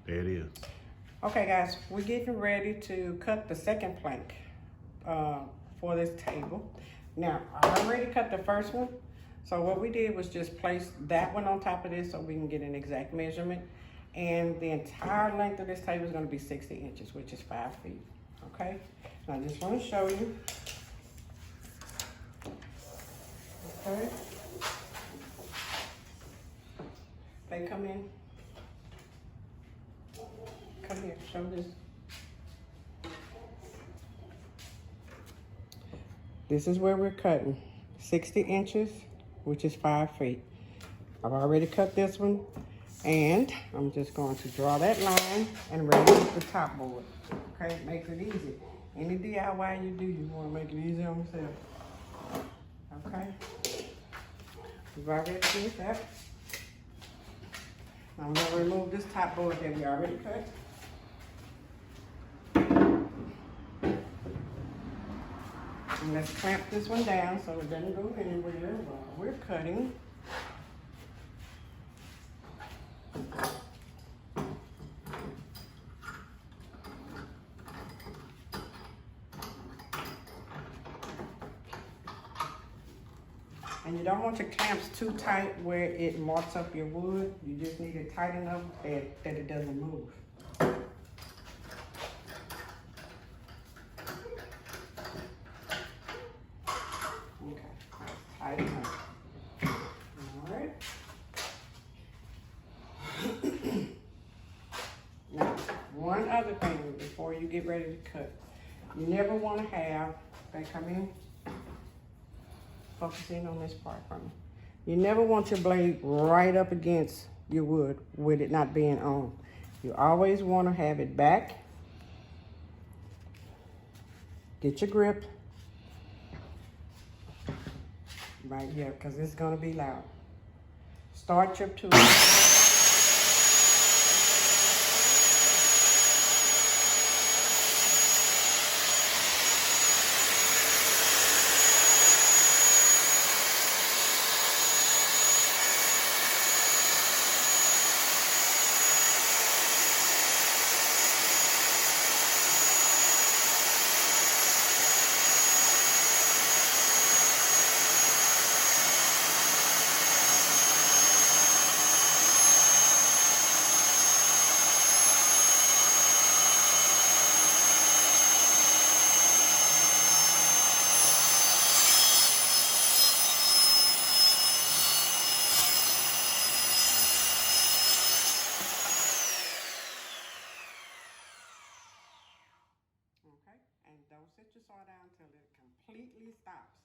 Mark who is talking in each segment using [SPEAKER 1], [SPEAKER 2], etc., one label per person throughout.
[SPEAKER 1] There it is.
[SPEAKER 2] Okay guys, we're getting ready to cut the second plank for this table. Now, I already cut the first one. So what we did was just place that one on top of this so we can get an exact measurement. And the entire length of this table is gonna be 60 inches, which is 5 feet, okay? Now I just wanna show you. Okay. They come in. Come here, show this. This is where we're cutting, 60 inches, which is 5 feet. I've already cut this one, and I'm just going to draw that line and raise the top board. Okay, makes it easy. Any DIY you do, you want to make it easy on yourself. Okay, we've already did that. I'm going to remove this top board that we already cut. And let's clamp this one down so it doesn't go anywhere while we're cutting. And you don't want your clamps too tight where it marks up your wood. You just need it tight enough that it doesn't move. Tight enough. All right. Now, one other thing before you get ready to cut. You never want to have, they come in, focus in on this part for me. You never want your blade right up against your wood with it not being on. You always want to have it back. Get your grip. Right here, because it's going to be loud. Start your tool. Okay, and don't set your saw down until it completely stops.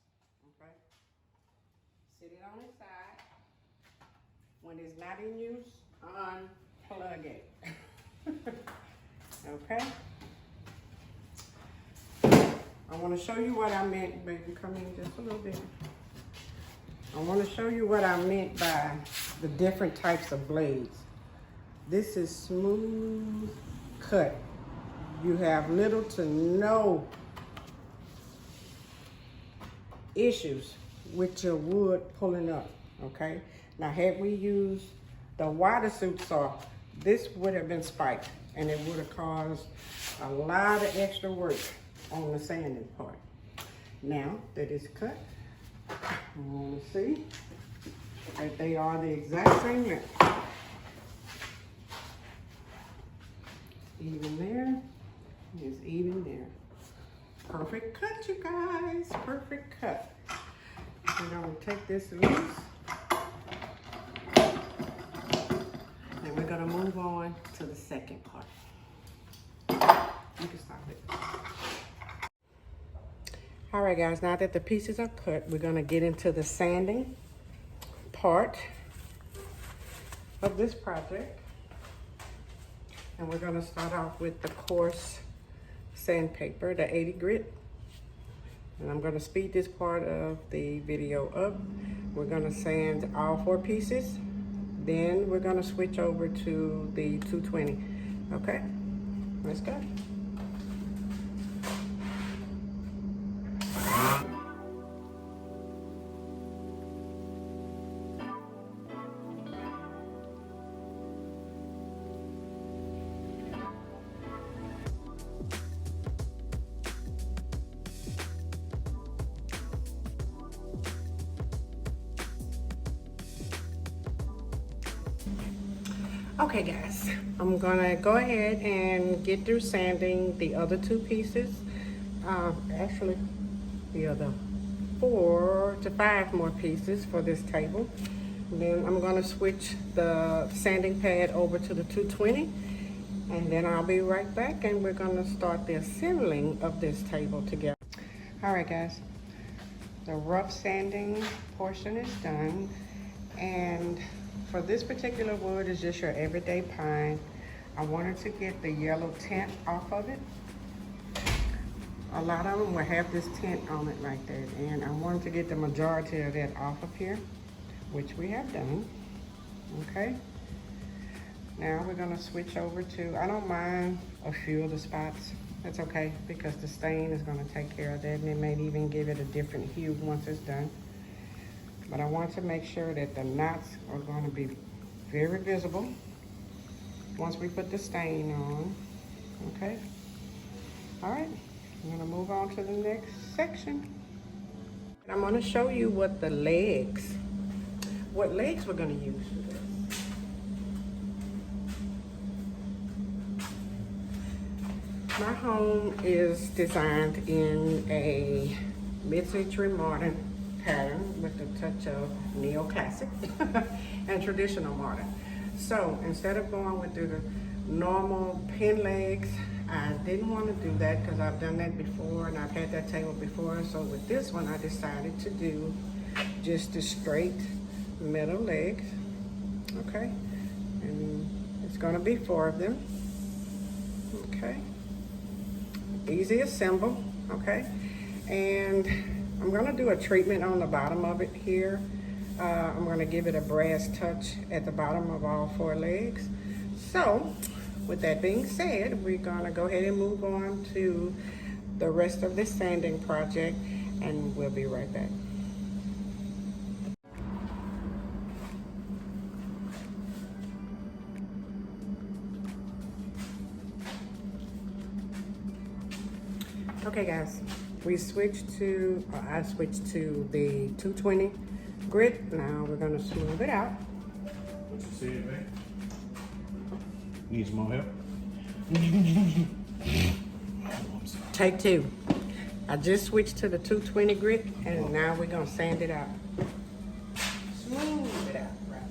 [SPEAKER 2] Okay, sit it on its side. When it's not in use, unplug it. Okay. I want to show you what I meant, baby. Come in just a little bit. I want to show you what I meant by the different types of blades. This is smooth cut. You have little to no issues with your wood pulling up, okay? Now, had we used the water suit saw, this would have been spiked and it would have caused a lot of extra work on the sanding part. Now that it's cut, I want to see that they are the exact same length. Even there is even there. Perfect cut, you guys. Perfect cut. We're going to take this loose. And we're going to move on to the second part. You can stop it. All right, guys. Now that the pieces are cut, we're going to get into the sanding part of this project. And we're going to start off with the coarse sandpaper, the 80 grit. And I'm going to speed this part of the video up. We're going to sand all 4 pieces. Then we're going to switch over to the 220. Okay, let's go. Okay guys, I'm gonna go ahead and get through sanding the other two pieces. Actually, the other 4 to 5 more pieces for this table. And then I'm gonna switch the sanding pad over to the 220, and then I'll be right back and we're gonna start the assembling of this table together. All right guys, the rough sanding portion is done, and for this particular wood is just your everyday pine. I wanted to get the yellow tint off of it. A lot of them will have this tint on it like that, and I wanted to get the majority of that off of here, which we have done. Okay, now we're gonna switch over to, I don't mind a few of the spots. That's okay, because the stain is gonna take care of that, and it may even give it a different hue once it's done. But I want to make sure that the knots are gonna be very visible once we put the stain on, okay? All right. I'm gonna move on to the next section. I'm gonna show you what legs we're gonna use for this. My home is designed in a mid-century modern pattern with a touch of neoclassic and traditional modern. So instead of going with the normal pin legs, I didn't want to do that because I've done that before and I've had that table before. So with this one, I decided to do just the straight metal legs, okay? And it's gonna be 4 of them, okay? Easy assemble, okay? And I'm gonna do a treatment on the bottom of it here. I'm gonna give it a brass touch at the bottom of all 4 legs. So, with that being said, we're gonna go ahead and move on to the rest of this sanding project, and we'll be right back. Okay guys, I switched to the 220 grit. Now we're gonna smooth it out.
[SPEAKER 1] What you said, man? Need some more help?
[SPEAKER 2] Take 2. I just switched to the 220 grit, and now we're gonna sand it out. Smooth it out, right?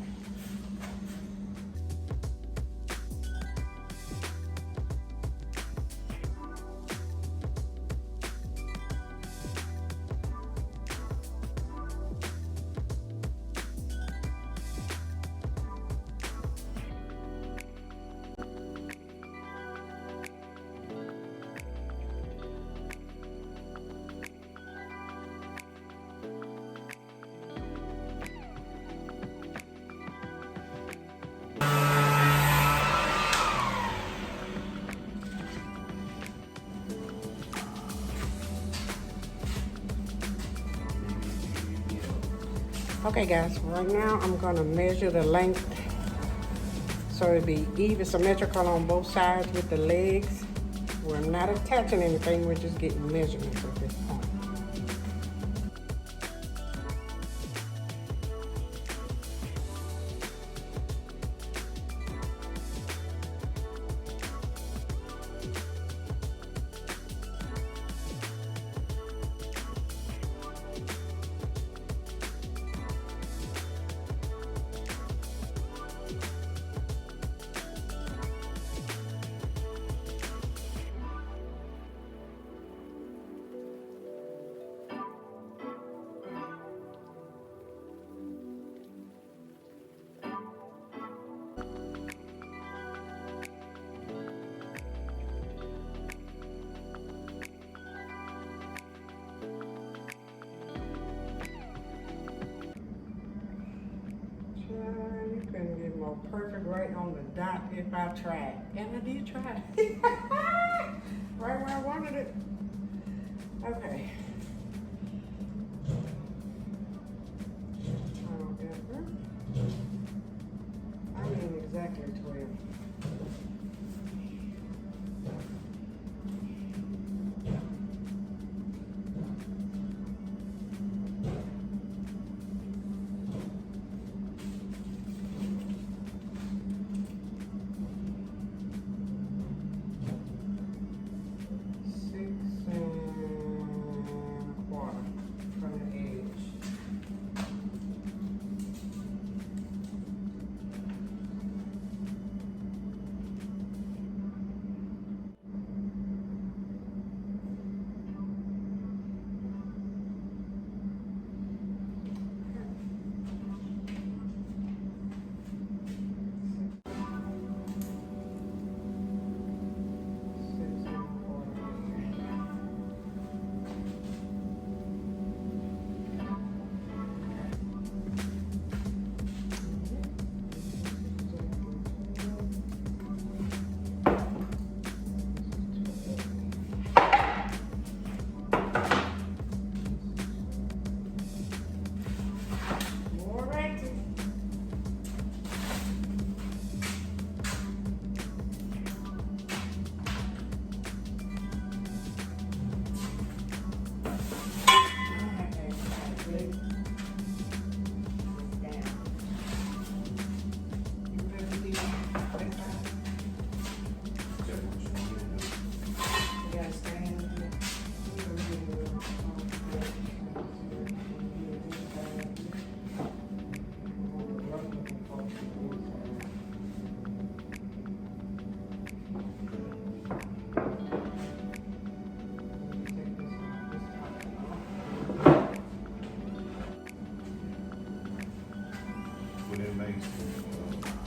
[SPEAKER 2] Okay guys, right now I'm gonna measure the length so it'll be even symmetrical on both sides with the legs. We're not attaching anything, we're just getting measurements at this point. Couldn't get more perfect right on the dot if I tried. And I did try. Right where I wanted it. Okay. I mean exactly 12.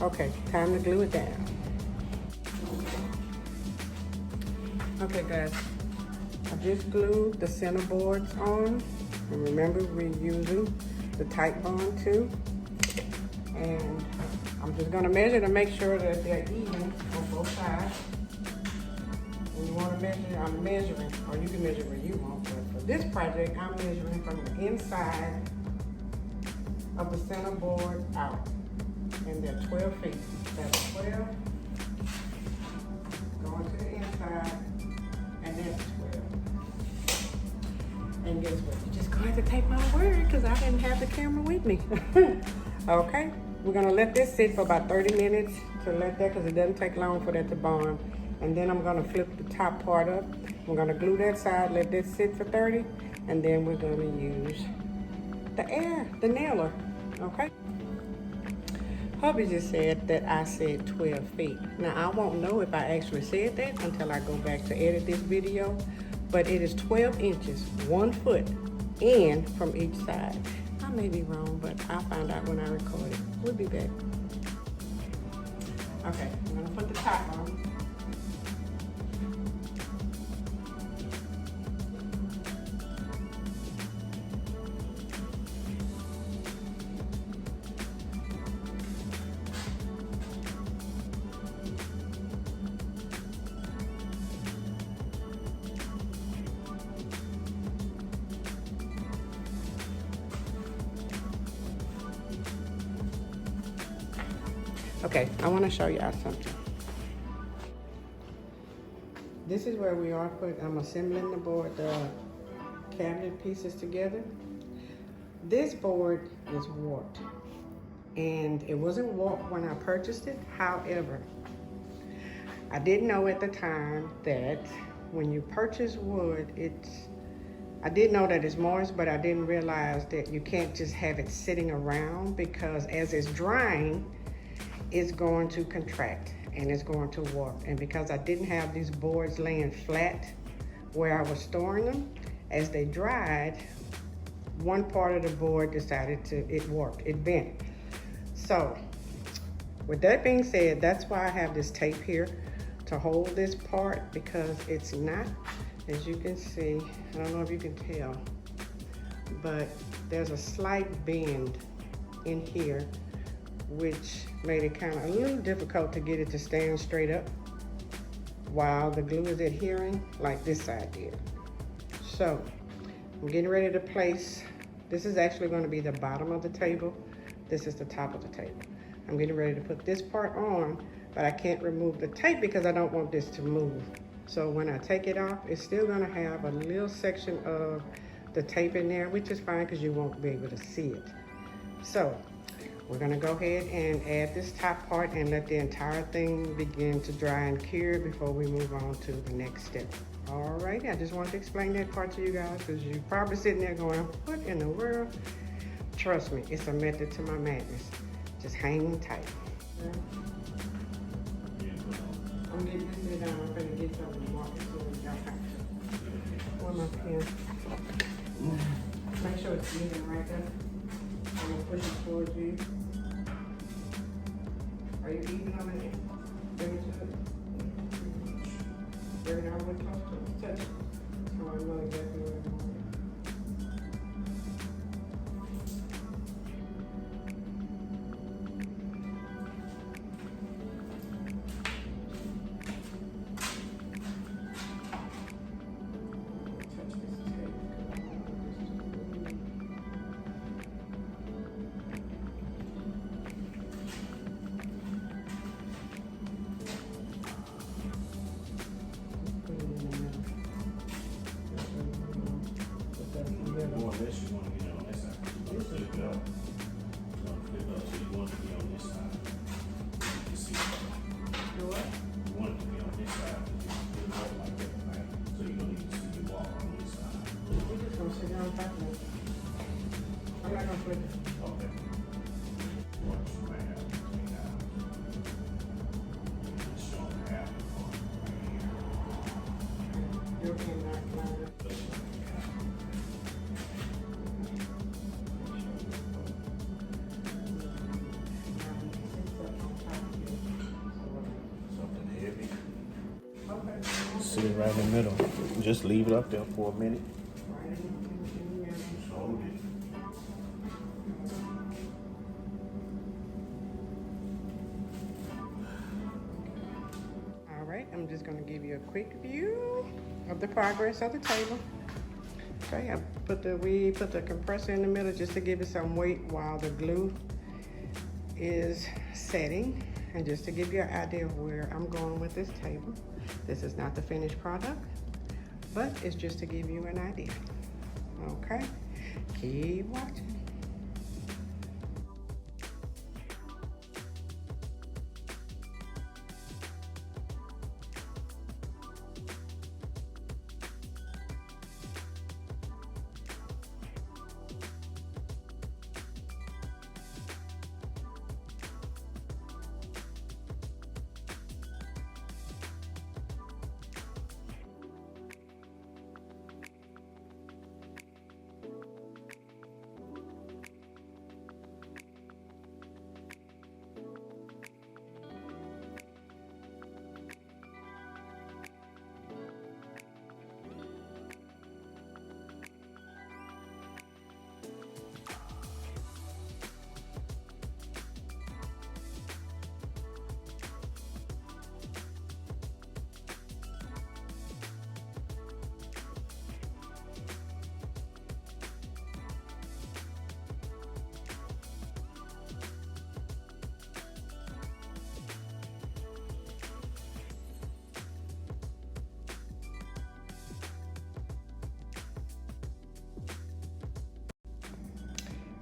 [SPEAKER 2] Okay, time to glue it down. Okay guys, I just glued the center boards on. And remember, we're using the tight bond too. And I'm just gonna measure to make sure that they're even on both sides. When you wanna measure, I'm measuring, or you can measure where you want, but for this project, I'm measuring from the inside of the center board out. And they're 12 feet. That's 12, going to the inside, and that's 12. And guess what? You're just going to take my word, because I didn't have the camera with me. Okay, we're gonna let this sit for about 30 minutes to let that, because it doesn't take long for that to bond. And then I'm gonna flip the top part up. We're gonna glue that side, let this sit for 30, and then we're gonna use the nailer, okay? Hubby just said that I said 12 feet. Now, I won't know if I actually said that until I go back to edit this video, but it is 12 inches, 1 foot in from each side. I may be wrong, but I'll find out when I record it. We'll be back. Okay, I'm gonna put the top on. Okay, I want to show y'all something. This is where we are I'm assembling the board, the cabinet pieces together. This board is warped, and it wasn't warped when I purchased it. However, I didn't know at the time that when you purchase wood, I did know that it's moist, but I didn't realize that you can't just have it sitting around, because as it's drying, it's going to contract and it's going to warp. And because I didn't have these boards laying flat where I was storing them, as they dried, one part of the board it warped, it bent. So with that being said, that's why I have this tape here to hold this part, because it's not, as you can see, I don't know if you can tell, but there's a slight bend in here, which made it kind of a little difficult to get it to stand straight up while the glue is adhering like this side did. So I'm getting ready to place, this is actually going to be the bottom of the table. This is the top of the table. I'm getting ready to put this part on, but I can't remove the tape because I don't want this to move. So when I take it off, it's still going to have a little section of the tape in there, which is fine because you won't be able to see it. So we're gonna go ahead and add this top part and let the entire thing begin to dry and cure before we move on to the next step. All right, I just wanted to explain that part to you guys, because you're probably sitting there going, what in the world? Trust me, it's a method to my madness. Just hang tight. Yeah. I'm getting this bit down. I'm gonna get something to mark it so we got to. Where my pen? Make sure it's even right there. I'm gonna push it towards you. Are you even on it? Bring it to it. Bring it all the way close to it. Touch it. So I know exactly where I'm going.
[SPEAKER 1] This you want to get on this side. You want to flip it up. You want to flip it up so you want to be on this side. You can see.
[SPEAKER 2] Do what?
[SPEAKER 1] You want it to be on this side. You flip it up like that, right? So you don't even see the wall on this side.
[SPEAKER 2] We're just gonna sit down and talk about it. I'm not gonna flip it.
[SPEAKER 1] Okay. Watch you might have to take out. Just show them half the part right here.
[SPEAKER 2] You cannot climb it.
[SPEAKER 1] Sit it right in the middle. Just leave it up there for a minute. Hold it.
[SPEAKER 2] All right, I'm just gonna give you a quick view of the progress of the table. Okay, we put the compressor in the middle just to give it some weight while the glue is setting, and just to give you an idea of where I'm going with this table. This is not the finished product, but it's just to give you an idea. Okay, keep watching.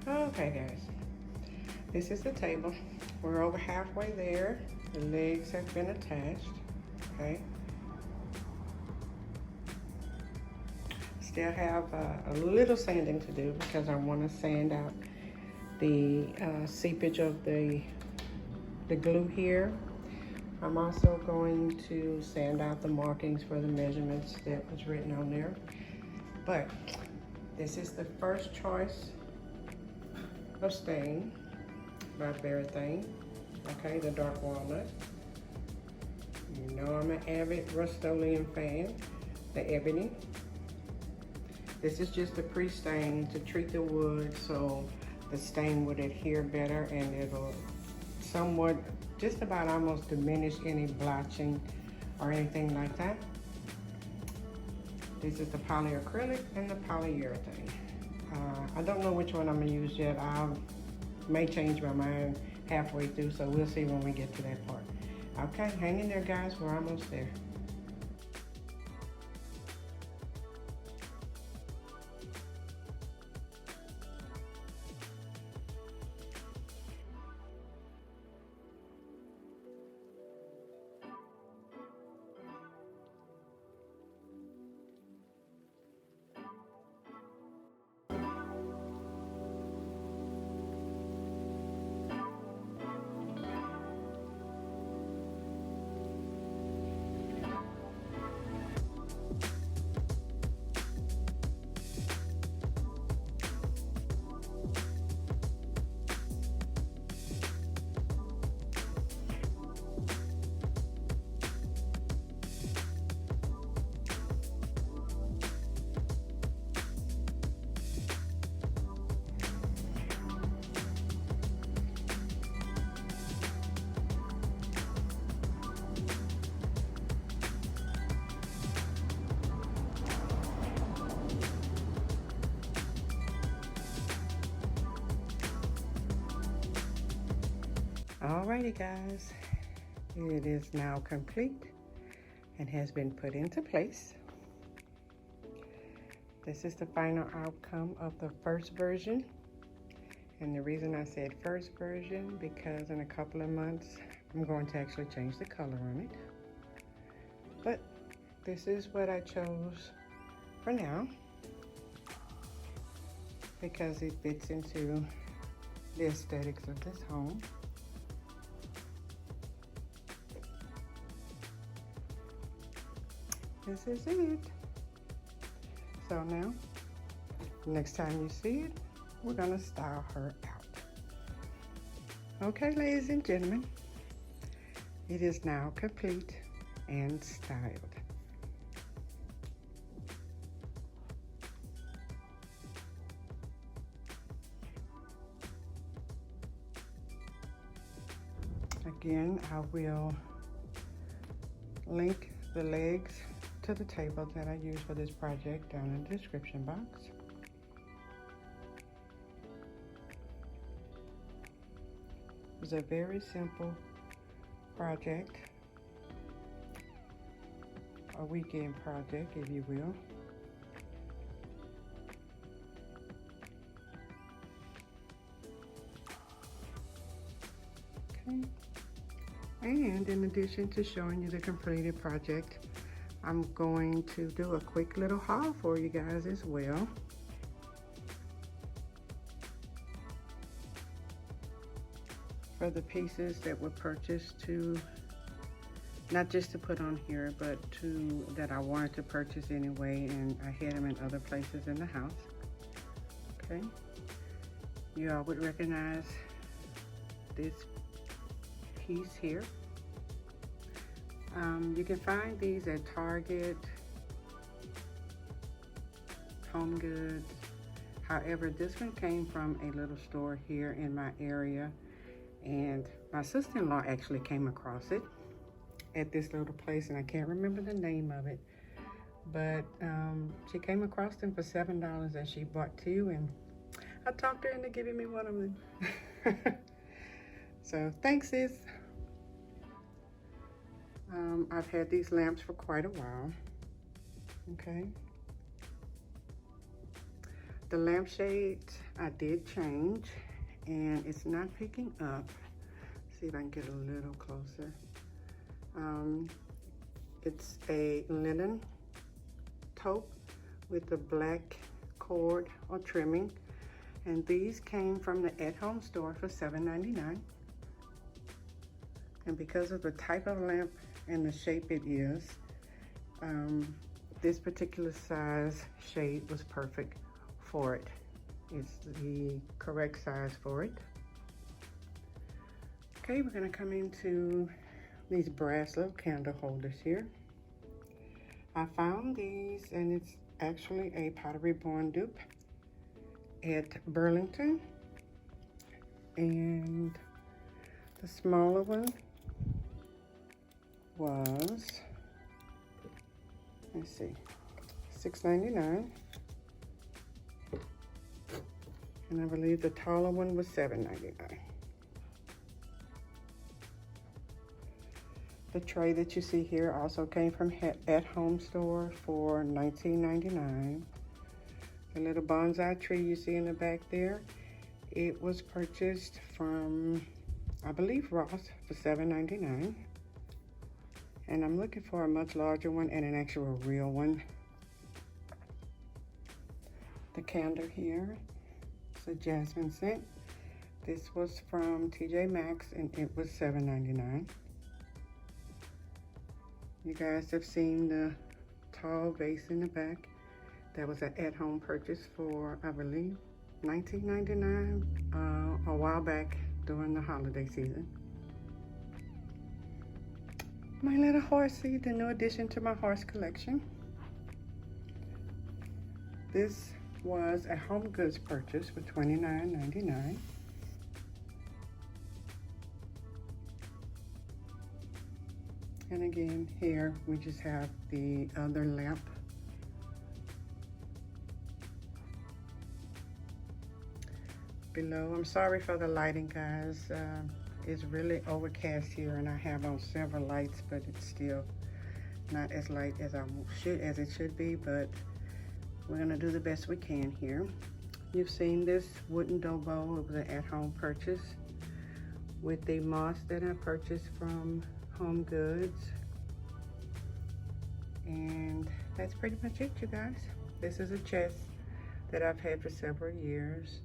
[SPEAKER 2] Okay guys, this is the table. We're over halfway there. The legs have been attached, okay? Still have a little sanding to do because I want to sand out the seepage of the glue here. I'm also going to sand out the markings for the measurements that was written on there. But this is the first choice of stain, my very thing. Okay, the dark walnut. You know I'm an avid Rust-Oleum fan. The ebony. This is just a pre-stain to treat the wood so the stain would adhere better, and it'll somewhat, just about almost diminish any blotching or anything like that. This is the polyacrylic and the polyurethane. I don't know which one I'm gonna use yet. I may change my mind halfway through, so we'll see when we get to that part. Okay, hang in there guys, we're almost there. Alrighty guys, it is now complete and has been put into place. This is the final outcome of the first version. And the reason I said first version, because in a couple of months, I'm going to actually change the color on it. But this is what I chose for now, because it fits into the aesthetics of this home. This is it. So now, next time you see it, we're gonna style her out. Okay, ladies and gentlemen, it is now complete and styled. Again, I will link the legs to the table that I use for this project down in the description box. It's a very simple project, a weekend project, if you will. Okay. And in addition to showing you the completed project, I'm going to do a quick little haul for you guys as well. For the pieces that were purchased to, not just to put on here, but that I wanted to purchase anyway, and I had them in other places in the house. Okay, you all would recognize this piece here. You can find these at Target, Home Goods. However, this one came from a little store here in my area, and my sister-in-law actually came across it at this little place, and I can't remember the name of it, but she came across them for $7 and she bought two, and I talked her into giving me one of them. So thanks, sis. I've had these lamps for quite a while. Okay. The lampshade I did change, and it's not picking up. See if I can get a little closer. It's a linen taupe with the black cord or trimming, and these came from the at-home store for $7.99. And because of the type of lamp and the shape it is, this particular size shade was perfect for it. It's the correct size for it. Okay, we're gonna come into these brass little candle holders here. I found these, and it's actually a Pottery Barn dupe at Burlington. And the smaller one was, let's see, $6.99. And I believe the taller one was $7.99. The tray that you see here also came from At Home Store for $19.99. The little bonsai tree you see in the back there, it was purchased from, I believe, Ross for $7.99. And I'm looking for a much larger one and an actual real one. The candle here, it's a jasmine scent. This was from TJ Maxx and it was $7.99. You guys have seen the tall vase in the back. That was an at-home purchase for, I believe, $19.99 a while back during the holiday season. My little horsey, the new addition to my horse collection. This was a Home Goods purchase for $29.99. And again, here we just have the other lamp. Below, I'm sorry for the lighting, guys. It's really overcast here, and I have on several lights, but it's still not as light as it should be. But we're gonna do the best we can here. You've seen this wooden dough bowl. It was an at-home purchase with the moss that I purchased from Home Goods. And that's pretty much it, you guys. This is a chest that I've had for several years.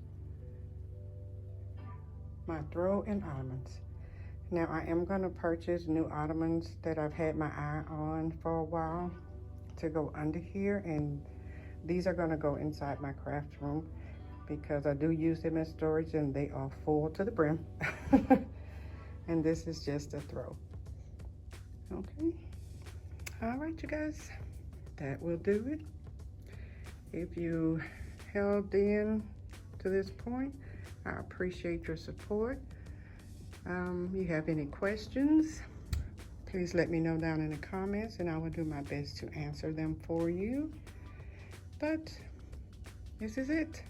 [SPEAKER 2] My throw and ottomans. Now I am gonna purchase new ottomans that I've had my eye on for a while to go under here, and these are gonna go inside my craft room because I do use them as storage and they are full to the brim. And this is just a throw. Okay, all right, you guys, that will do it. If you held in to this point, I appreciate your support. You have any questions, please let me know down in the comments and I will do my best to answer them for you. But this is it.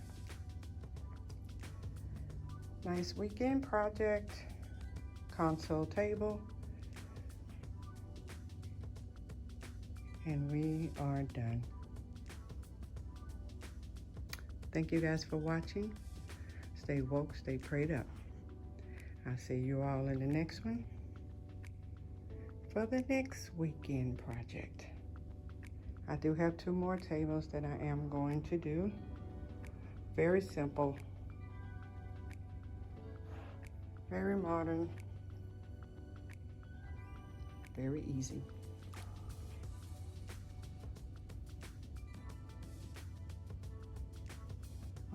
[SPEAKER 2] Nice weekend project, console table, and we are done. Thank you guys for watching. Stay woke, stay prayed up. I'll see you all in the next one for the next weekend project. I do have 2 more tables that I am going to do. Very simple, very modern, very easy.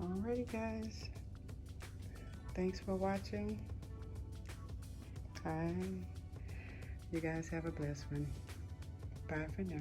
[SPEAKER 2] Alrighty guys, thanks for watching. Bye. You guys have a blessed one. Bye for now.